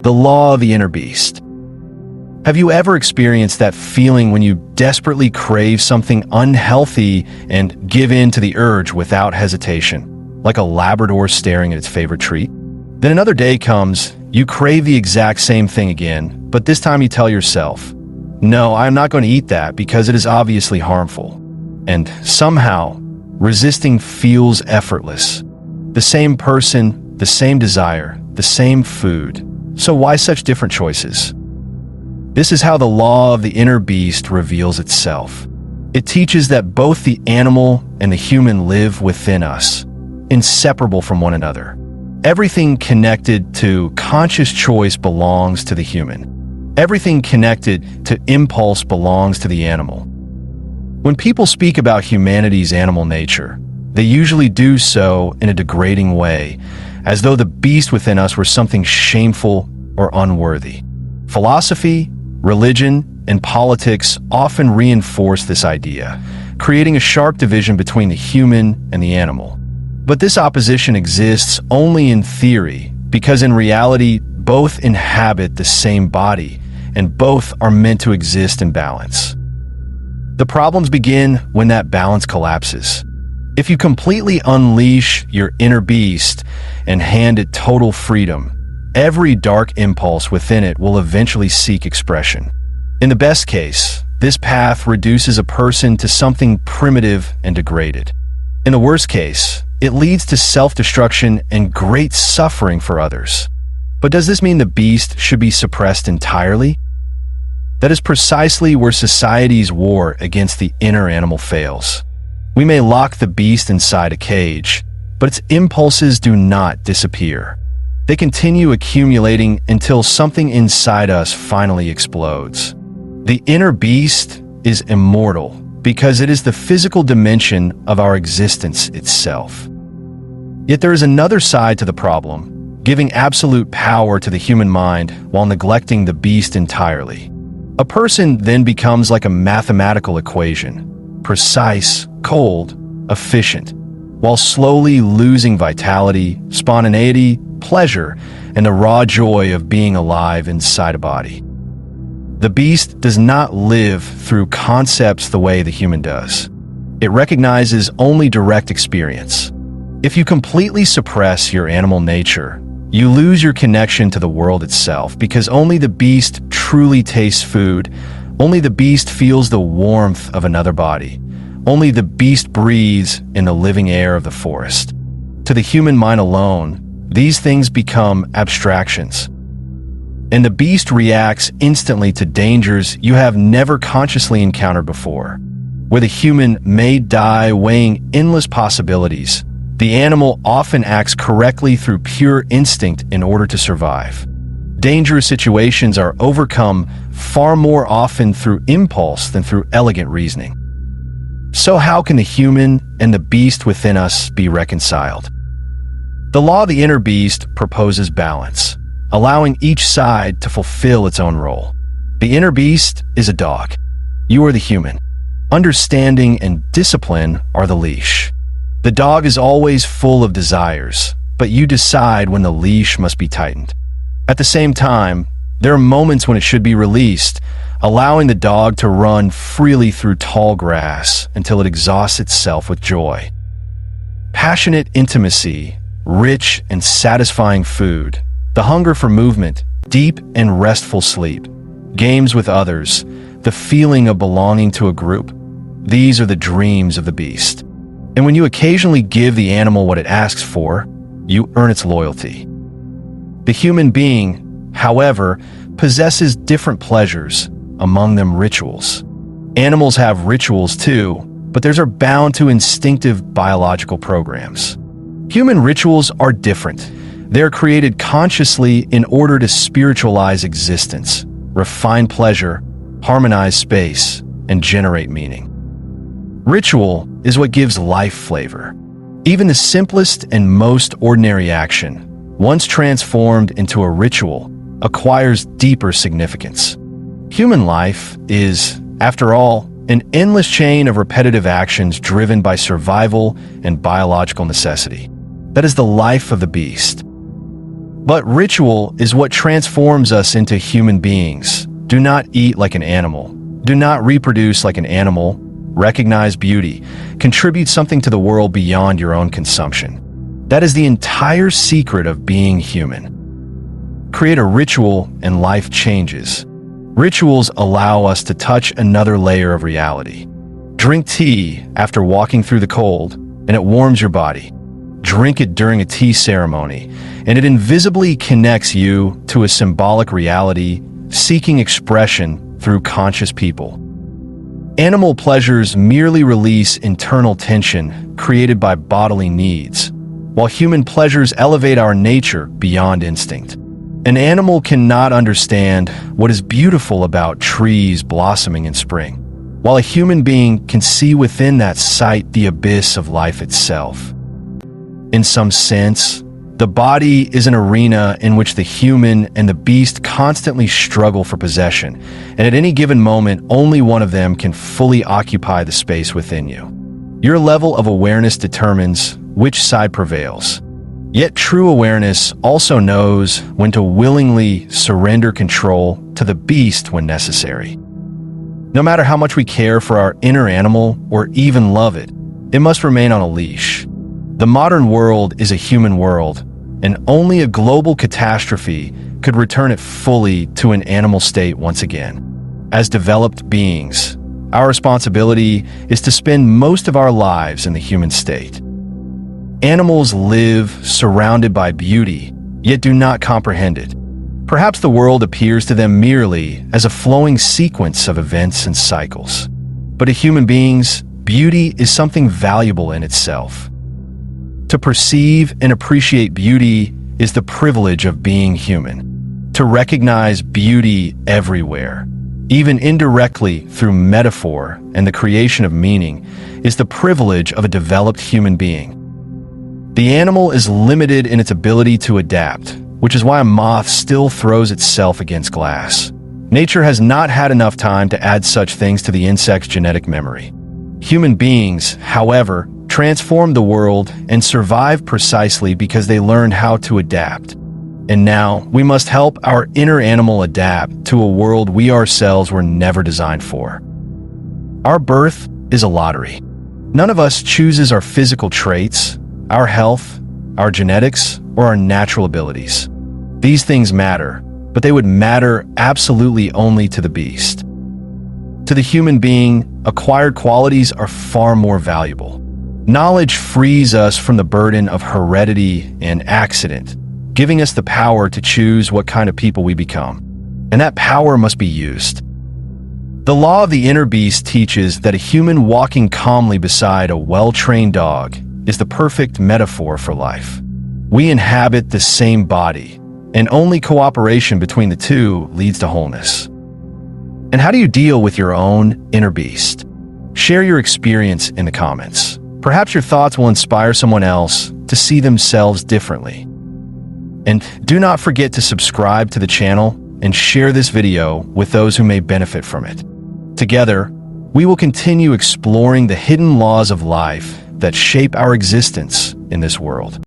The law of the inner beast. Have you ever experienced that feeling when you desperately crave something unhealthy and give in to the urge without hesitation, like a Labrador staring at its favorite treat? Then another day comes, you crave the exact same thing again, but this time you tell yourself, "No, I am not going to eat that because it is obviously harmful." And somehow, resisting feels effortless. The same person, the same desire, the same food. So why such different choices? This is how the law of the inner beast reveals itself. It teaches that both the animal and the human live within us, inseparable from one another. Everything connected to conscious choice belongs to the human. Everything connected to impulse belongs to the animal. When people speak about humanity's animal nature, they usually do so in a degrading way, as though the beast within us were something shameful or unworthy. Philosophy, religion, and politics often reinforce this idea, creating a sharp division between the human and the animal. But this opposition exists only in theory, because in reality, both inhabit the same body, and both are meant to exist in balance. The problems begin when that balance collapses. If you completely unleash your inner beast and hand it total freedom, every dark impulse within it will eventually seek expression. In the best case, this path reduces a person to something primitive and degraded. In the worst case, it leads to self-destruction and great suffering for others. But does this mean the beast should be suppressed entirely? That is precisely where society's war against the inner animal fails. We may lock the beast inside a cage, but its impulses do not disappear. They continue accumulating until something inside us finally explodes. The inner beast is immortal because it is the physical dimension of our existence itself. Yet there is another side to the problem, giving absolute power to the human mind while neglecting the beast entirely. A person then becomes like a mathematical equation, precise, cold, efficient, while slowly losing vitality, spontaneity, pleasure, and the raw joy of being alive inside a body. The beast does not live through concepts the way the human does. It recognizes only direct experience. If you completely suppress your animal nature, you lose your connection to the world itself because only the beast truly tastes food, only the beast feels the warmth of another body, only the beast breathes in the living air of the forest. To the human mind alone, these things become abstractions. And the beast reacts instantly to dangers you have never consciously encountered before. Where the human may die weighing endless possibilities, the animal often acts correctly through pure instinct in order to survive. Dangerous situations are overcome far more often through impulse than through elegant reasoning. So how can the human and the beast within us be reconciled? The law of the inner beast proposes balance, allowing each side to fulfill its own role. The inner beast is a dog. You are the human. Understanding and discipline are the leash. The dog is always full of desires, but you decide when the leash must be tightened. At the same time, there are moments when it should be released, allowing the dog to run freely through tall grass until it exhausts itself with joy. Passionate intimacy, rich and satisfying food, the hunger for movement, deep and restful sleep, games with others, the feeling of belonging to a group. These are the dreams of the beast. And when you occasionally give the animal what it asks for, you earn its loyalty. The human being, however, possesses different pleasures, among them rituals. Animals have rituals too, but theirs are bound to instinctive biological programs. Human rituals are different. They are created consciously in order to spiritualize existence, refine pleasure, harmonize space, and generate meaning. Ritual is what gives life flavor. Even the simplest and most ordinary action, once transformed into a ritual, acquires deeper significance. Human life is, after all, an endless chain of repetitive actions driven by survival and biological necessity. That is the life of the beast. But ritual is what transforms us into human beings. Do not eat like an animal. Do not reproduce like an animal. Recognize beauty. Contribute something to the world beyond your own consumption. That is the entire secret of being human. Create a ritual and life changes. Rituals allow us to touch another layer of reality. Drink tea after walking through the cold, and it warms your body. Drink it during a tea ceremony, and it invisibly connects you to a symbolic reality, seeking expression through conscious people. Animal pleasures merely release internal tension created by bodily needs, while human pleasures elevate our nature beyond instinct. An animal cannot understand what is beautiful about trees blossoming in spring, while a human being can see within that sight the abyss of life itself. In some sense, the body is an arena in which the human and the beast constantly struggle for possession, and at any given moment, only one of them can fully occupy the space within you. Your level of awareness determines which side prevails. Yet true awareness also knows when to willingly surrender control to the beast when necessary. No matter how much we care for our inner animal or even love it, it must remain on a leash. The modern world is a human world, and only a global catastrophe could return it fully to an animal state once again. As developed beings, our responsibility is to spend most of our lives in the human state. Animals live surrounded by beauty, yet do not comprehend it. Perhaps the world appears to them merely as a flowing sequence of events and cycles. But to human beings, beauty is something valuable in itself. To perceive and appreciate beauty is the privilege of being human. To recognize beauty everywhere, even indirectly through metaphor and the creation of meaning, is the privilege of a developed human being. The animal is limited in its ability to adapt, which is why a moth still throws itself against glass. Nature has not had enough time to add such things to the insect's genetic memory. Human beings, however, transformed the world and survived precisely because they learned how to adapt. And now, we must help our inner animal adapt to a world we ourselves were never designed for. Our birth is a lottery. None of us chooses our physical traits, our health, our genetics, or our natural abilities. These things matter, but they would matter absolutely only to the beast. To the human being, acquired qualities are far more valuable. Knowledge frees us from the burden of heredity and accident, giving us the power to choose what kind of people we become. And that power must be used. The law of the inner beast teaches that a human walking calmly beside a well-trained dog is the perfect metaphor for life. We inhabit the same body, and only cooperation between the two leads to wholeness. And how do you deal with your own inner beast? Share your experience in the comments. Perhaps your thoughts will inspire someone else to see themselves differently. And do not forget to subscribe to the channel and share this video with those who may benefit from it. Together, we will continue exploring the hidden laws of life that shape our existence in this world.